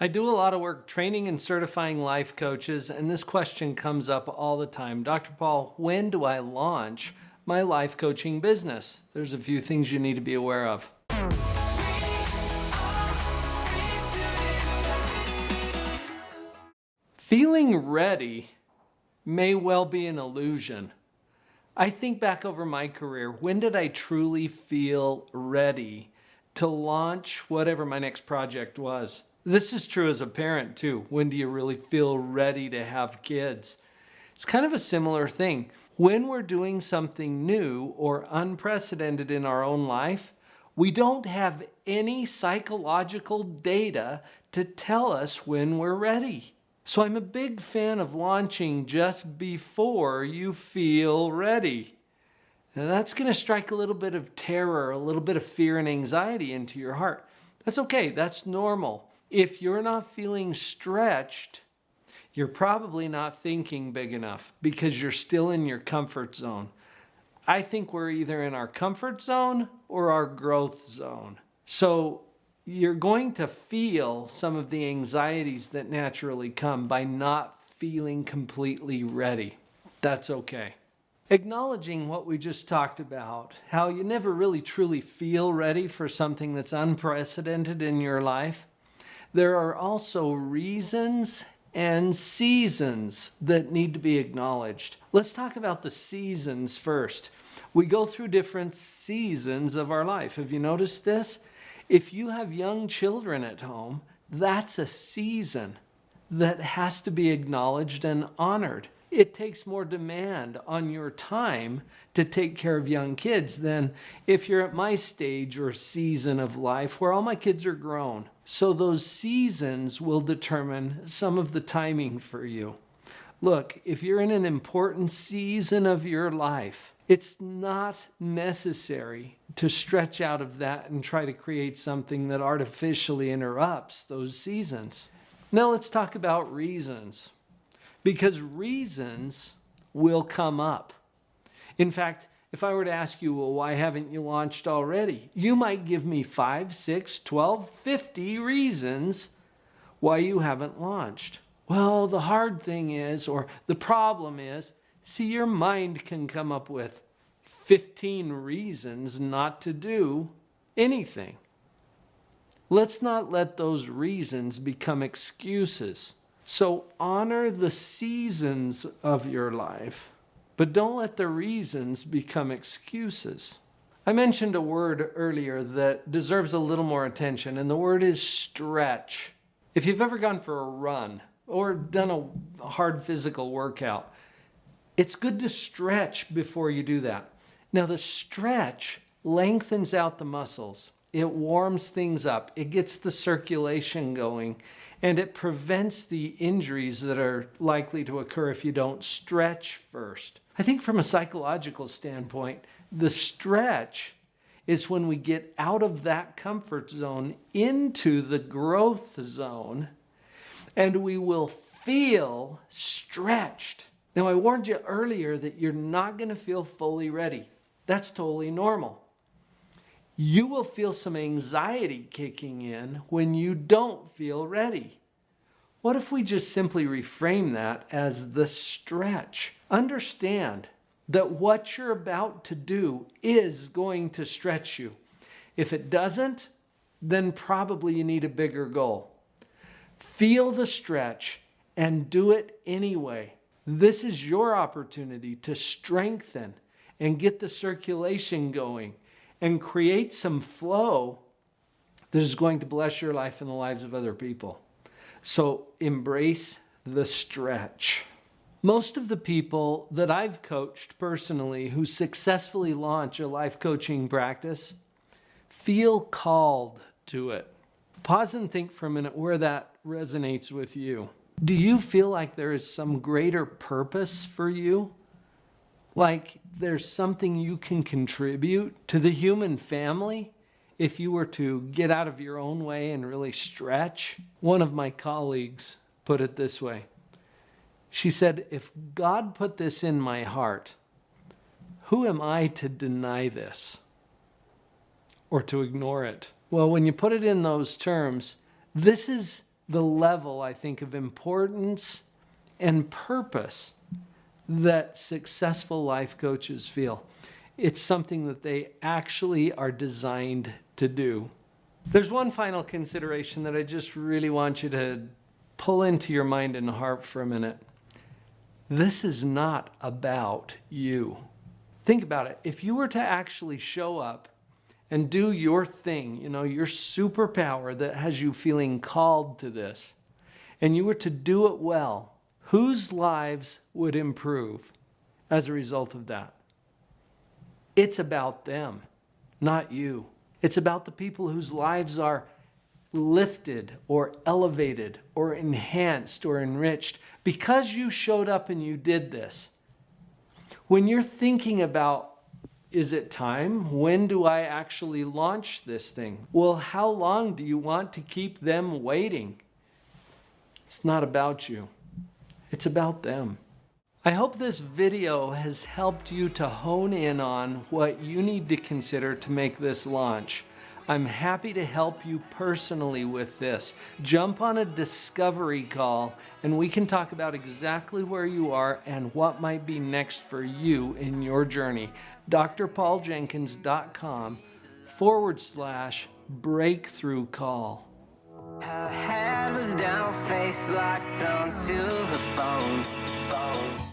I do a lot of work training and certifying life coaches, and this question comes up all the time. Dr. Paul, when do I launch my life coaching business? There's a few things you need to be aware of. Feeling ready may well be an illusion. I think back over my career, when did I truly feel ready to launch whatever my next project was? This is true as a parent too. When do you really feel ready to have kids? It's kind of a similar thing. When we're doing something new or unprecedented in our own life, we don't have any psychological data to tell us when we're ready. So I'm a big fan of launching just before you feel ready. Now that's going to strike a little bit of terror, a little bit of fear and anxiety into your heart. That's okay. That's normal. If you're not feeling stretched, you're probably not thinking big enough because you're still in your comfort zone. I think we're either in our comfort zone or our growth zone. So you're going to feel some of the anxieties that naturally come by not feeling completely ready. That's okay. Acknowledging what we just talked about, how you never really truly feel ready for something that's unprecedented in your life. There are also reasons and seasons that need to be acknowledged. Let's talk about the seasons first. We go through different seasons of our life. Have you noticed this? If you have young children at home, that's a season that has to be acknowledged and honored. It takes more demand on your time to take care of young kids than if you're at my stage or season of life where all my kids are grown. So those seasons will determine some of the timing for you. Look, if you're in an important season of your life, it's not necessary to stretch out of that and try to create something that artificially interrupts those seasons. Now let's talk about reasons, because reasons will come up. In fact, if I were to ask you, well, why haven't you launched already? You might give me 5, 6, 12, 50 reasons why you haven't launched. Well, the hard thing is, or the problem is, see, your mind can come up with 15 reasons not to do anything. Let's not let those reasons become excuses. So honor the seasons of your life, but don't let the reasons become excuses. I mentioned a word earlier that deserves a little more attention, and the word is stretch. If you've ever gone for a run or done a hard physical workout, it's good to stretch before you do that. Now, the stretch lengthens out the muscles. It warms things up. It gets the circulation going, and it prevents the injuries that are likely to occur if you don't stretch first. I think from a psychological standpoint, the stretch is when we get out of that comfort zone into the growth zone, and we will feel stretched. Now, I warned you earlier that you're not going to feel fully ready. That's totally normal. You will feel some anxiety kicking in when you don't feel ready. What if we just simply reframe that as the stretch? Understand that what you're about to do is going to stretch you. If it doesn't, then probably you need a bigger goal. Feel the stretch and do it anyway. This is your opportunity to strengthen and get the circulation going and create some flow that is going to bless your life and the lives of other people. So embrace the stretch. Most of the people that I've coached personally who successfully launch a life coaching practice feel called to it. Pause and think for a minute where that resonates with you. Do you feel like there is some greater purpose for you? Like there's something you can contribute to the human family if you were to get out of your own way and really stretch? One of my colleagues put it this way. She said, if God put this in my heart, who am I to deny this or to ignore it? Well, when you put it in those terms, this is the level, I think, of importance and purpose that successful life coaches feel. It's something that they actually are designed to do. There's one final consideration that I just really want you to pull into your mind and heart for a minute. This is not about you. Think about it. If you were to actually show up and do your thing, your superpower that has you feeling called to this, and you were to do it well, whose lives would improve as a result of that? It's about them, not you. It's about the people whose lives are lifted or elevated or enhanced or enriched because you showed up and you did this. When you're thinking about, is it time? When do I actually launch this thing? Well, how long do you want to keep them waiting? It's not about you. It's about them. I hope this video has helped you to hone in on what you need to consider to make this launch. I'm happy to help you personally with this. Jump on a discovery call and we can talk about exactly where you are and what might be next for you in your journey. drpauljenkins.com/breakthrough call. Her head was down, face locked onto the phone.